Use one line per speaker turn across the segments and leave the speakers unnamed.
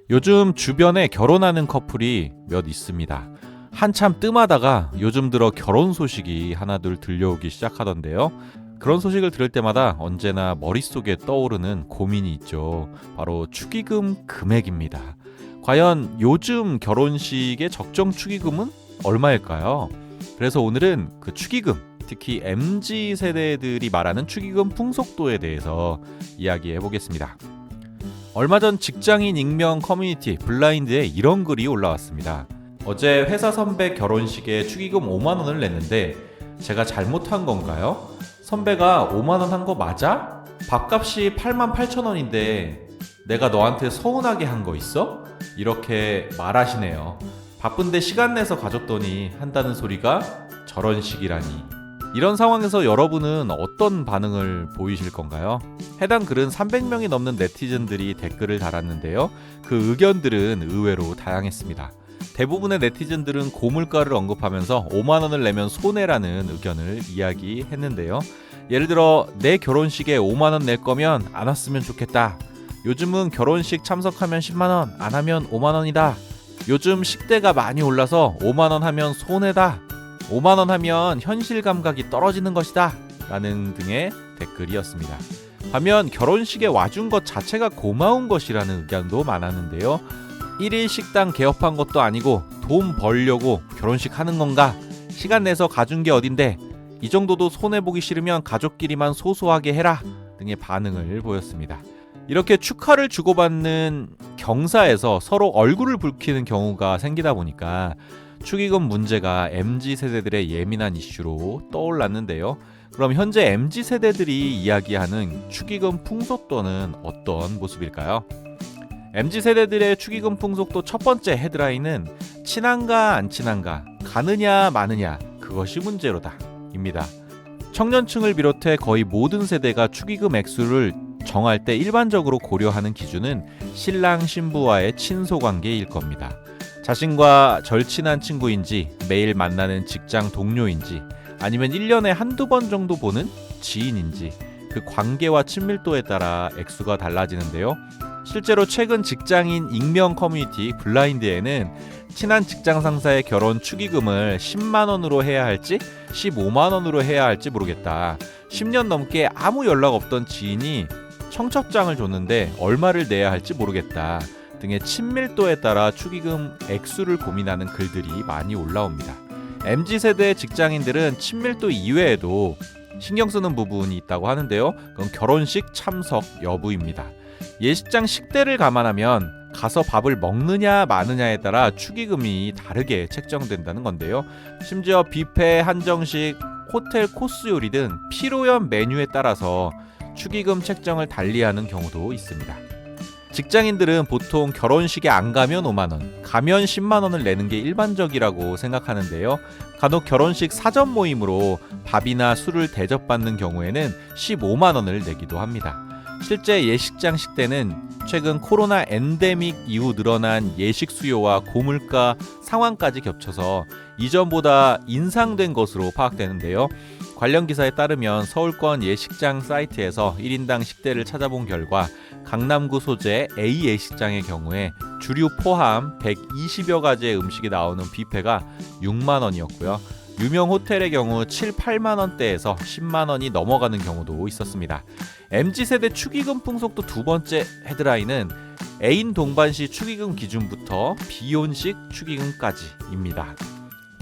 요즘 주변에 결혼하는 커플이 몇 있습니다. 한참 뜸하다가 요즘 들어 결혼 소식이 하나둘 들려오기 시작하던데요. 그런 소식을 들을 때마다 언제나 머릿속에 떠오르는 고민이 있죠. 바로 축의금 금액입니다. 과연 요즘 결혼식의 적정 축의금은 얼마일까요? 그래서 오늘은 그 축의금, 특히 MZ 세대들이 말하는 축의금 풍속도에 대해서 이야기해 보겠습니다. 얼마 전 직장인 익명 커뮤니티 블라인드에 이런 글이 올라왔습니다. 어제 회사 선배 결혼식에 축의금 5만 원을 냈는데 제가 잘못한 건가요? 선배가 5만 원 한 거 맞아? 밥값이 8만 8천 원인데 내가 너한테 서운하게 한 거 있어? 이렇게 말하시네요. 바쁜데 시간 내서 가줬더니 한다는 소리가 저런 식이라니. 이런 상황에서 여러분은 어떤 반응을 보이실 건가요? 해당 글은 300명이 넘는 네티즌들이 댓글을 달았는데요. 그 의견들은 의외로 다양했습니다. 대부분의 네티즌들은 고물가를 언급하면서 5만 원을 내면 손해라는 의견을 이야기했는데요. 예를 들어 내 결혼식에 5만 원 낼 거면 안 왔으면 좋겠다. 요즘은 결혼식 참석하면 10만 원, 안 하면 5만 원이다. 요즘 식대가 많이 올라서 5만 원 하면 손해다. 5만 원 하면 현실 감각이 떨어지는 것이다. 라는 등의 댓글이었습니다. 반면 결혼식에 와준 것 자체가 고마운 것이라는 의견도 많았는데요. 1일 식당 개업한 것도 아니고 돈 벌려고 결혼식 하는 건가? 시간 내서 가준 게 어딘데? 이 정도도 손해보기 싫으면 가족끼리만 소소하게 해라. 등의 반응을 보였습니다. 이렇게 축하를 주고받는 경사에서 서로 얼굴을 붉히는 경우가 생기다 보니까 축의금 문제가 MZ세대들의 예민한 이슈로 떠올랐는데요. 그럼 현재 MZ세대들이 이야기하는 축의금 풍속도는 어떤 모습일까요? MZ세대들의 축의금 풍속도 첫 번째 헤드라인은 친한가 안 친한가, 가느냐 마느냐, 그것이 문제로다 입니다. 청년층을 비롯해 거의 모든 세대가 축의금 액수를 정할 때 일반적으로 고려하는 기준은 신랑 신부와의 친소관계일 겁니다. 자신과 절친한 친구인지, 매일 만나는 직장 동료인지, 아니면 1년에 한두 번 정도 보는 지인인지, 그 관계와 친밀도에 따라 액수가 달라지는데요. 실제로 최근 직장인 익명 커뮤니티 블라인드에는 친한 직장 상사의 결혼 축의금을 10만 원으로 해야 할지 15만 원으로 해야 할지 모르겠다. 10년 넘게 아무 연락 없던 지인이 청첩장을 줬는데 얼마를 내야 할지 모르겠다. 등의 친밀도에 따라 축의금 액수를 고민하는 글들이 많이 올라옵니다. MZ세대 직장인들은 친밀도 이외에도 신경 쓰는 부분이 있다고 하는데요. 그건 결혼식 참석 여부입니다. 예식장 식대를 감안하면 가서 밥을 먹느냐 마느냐에 따라 축의금이 다르게 책정된다는 건데요. 심지어 뷔페, 한정식, 호텔 코스 요리 등 필요연 메뉴에 따라서 축의금 책정을 달리하는 경우도 있습니다. 직장인들은 보통 결혼식에 안 가면 5만 원, 가면 10만 원을 내는 게 일반적이라고 생각하는데요. 간혹 결혼식 사전 모임으로 밥이나 술을 대접받는 경우에는 15만 원을 내기도 합니다. 실제 예식장 식대는 최근 코로나 엔데믹 이후 늘어난 예식 수요와 고물가 상황까지 겹쳐서 이전보다 인상된 것으로 파악되는데요. 관련 기사에 따르면 서울권 예식장 사이트에서 1인당 식대를 찾아본 결과 강남구 소재 A 예식장의 경우에 주류 포함 120여 가지의 음식이 나오는 뷔페가 6만 원이었고요. 유명 호텔의 경우 7, 8만 원대에서 10만 원이 넘어가는 경우도 있었습니다. MZ세대 축의금 풍속도 두 번째 헤드라인은 애인 동반시 축의금 기준부터 비혼식 축의금까지입니다.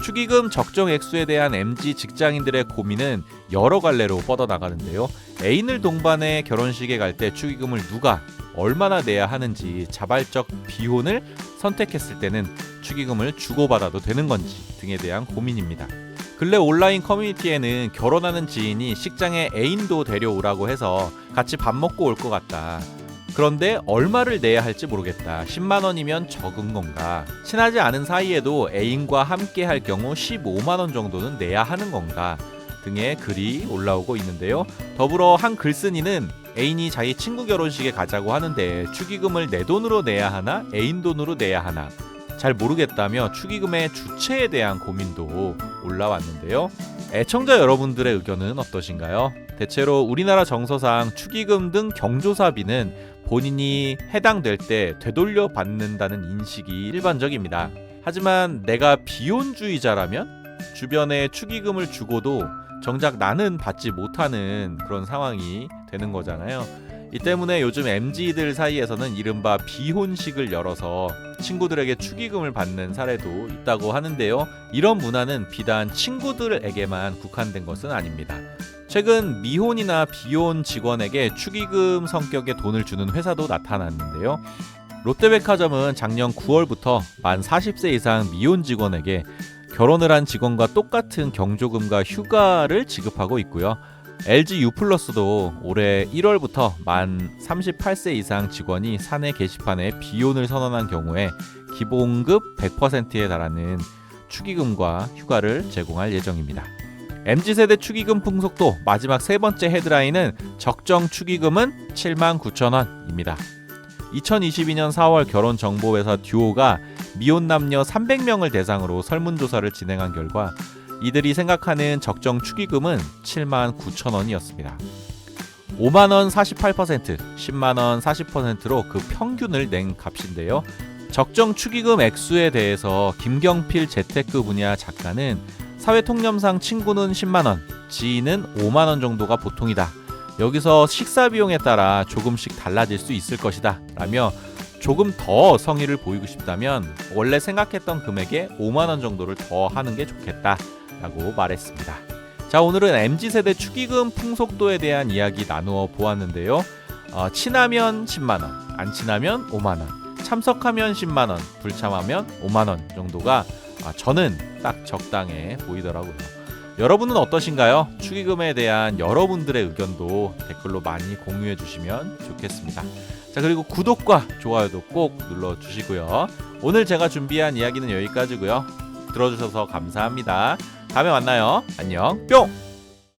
축의금 적정 액수에 대한 MZ 직장인들의 고민은 여러 갈래로 뻗어나가는데요. 애인을 동반해 결혼식에 갈 때 축의금을 누가 얼마나 내야 하는지, 자발적 비혼을 선택했을 때는 축의금을 주고받아도 되는 건지 등에 대한 고민입니다. 근래 온라인 커뮤니티에는 결혼하는 지인이 식장에 애인도 데려오라고 해서 같이 밥 먹고 올 것 같다. 그런데 얼마를 내야 할지 모르겠다. 10만 원이면 적은 건가? 친하지 않은 사이에도 애인과 함께 할 경우 15만 원 정도는 내야 하는 건가? 등의 글이 올라오고 있는데요. 더불어 한 글쓴이는 애인이 자기 친구 결혼식에 가자고 하는데 축의금을 내 돈으로 내야 하나? 애인 돈으로 내야 하나? 잘 모르겠다며 축의금의 주체에 대한 고민도 올라왔는데요. 애청자 여러분들의 의견은 어떠신가요? 대체로 우리나라 정서상 축의금 등 경조사비는 본인이 해당될 때 되돌려 받는다는 인식이 일반적입니다. 하지만 내가 비혼주의자라면 주변에 축의금을 주고도 정작 나는 받지 못하는 그런 상황이 되는 거잖아요. 이 때문에 요즘 MZ들 사이에서는 이른바 비혼식을 열어서 친구들에게 축의금을 받는 사례도 있다고 하는데요. 이런 문화는 비단 친구들에게만 국한된 것은 아닙니다. 최근 미혼이나 비혼 직원에게 축의금 성격의 돈을 주는 회사도 나타났는데요. 롯데백화점은 작년 9월부터 만 40세 이상 미혼 직원에게 결혼을 한 직원과 똑같은 경조금과 휴가를 지급하고 있고요. LG U+도 올해 1월부터 만 38세 이상 직원이 사내 게시판에 비혼을 선언한 경우에 기본급 100%에 달하는 축의금과 휴가를 제공할 예정입니다. MZ세대 축의금 풍속도 마지막 세 번째 헤드라인은 적정 축의금은 79,000원입니다. 2022년 4월 결혼정보회사 듀오가 미혼 남녀 300명을 대상으로 설문조사를 진행한 결과 이들이 생각하는 적정 축의금은 79,000원이었습니다. 5만원 48%, 10만원 40%로 그 평균을 낸 값인데요. 적정 축의금 액수에 대해서 김경필 재테크 분야 작가는 사회통념상 친구는 10만원, 지인은 5만원 정도가 보통이다. 여기서 식사 비용에 따라 조금씩 달라질 수 있을 것이다 라며 조금 더 성의를 보이고 싶다면 원래 생각했던 금액에 5만원 정도를 더 하는 게 좋겠다 라고 말했습니다. 자, 오늘은 MZ세대 축의금 풍속도에 대한 이야기 나누어 보았는데요. 친하면 10만원, 안 친하면 5만원, 참석하면 10만원, 불참하면 5만원 정도가 저는 딱 적당해 보이더라고요. 여러분은 어떠신가요? 축의금에 대한 여러분들의 의견도 댓글로 많이 공유해 주시면 좋겠습니다. 자, 그리고 구독과 좋아요도 꼭 눌러주시고요. 오늘 제가 준비한 이야기는 여기까지고요. 들어주셔서 감사합니다. 다음에 만나요. 안녕 뿅.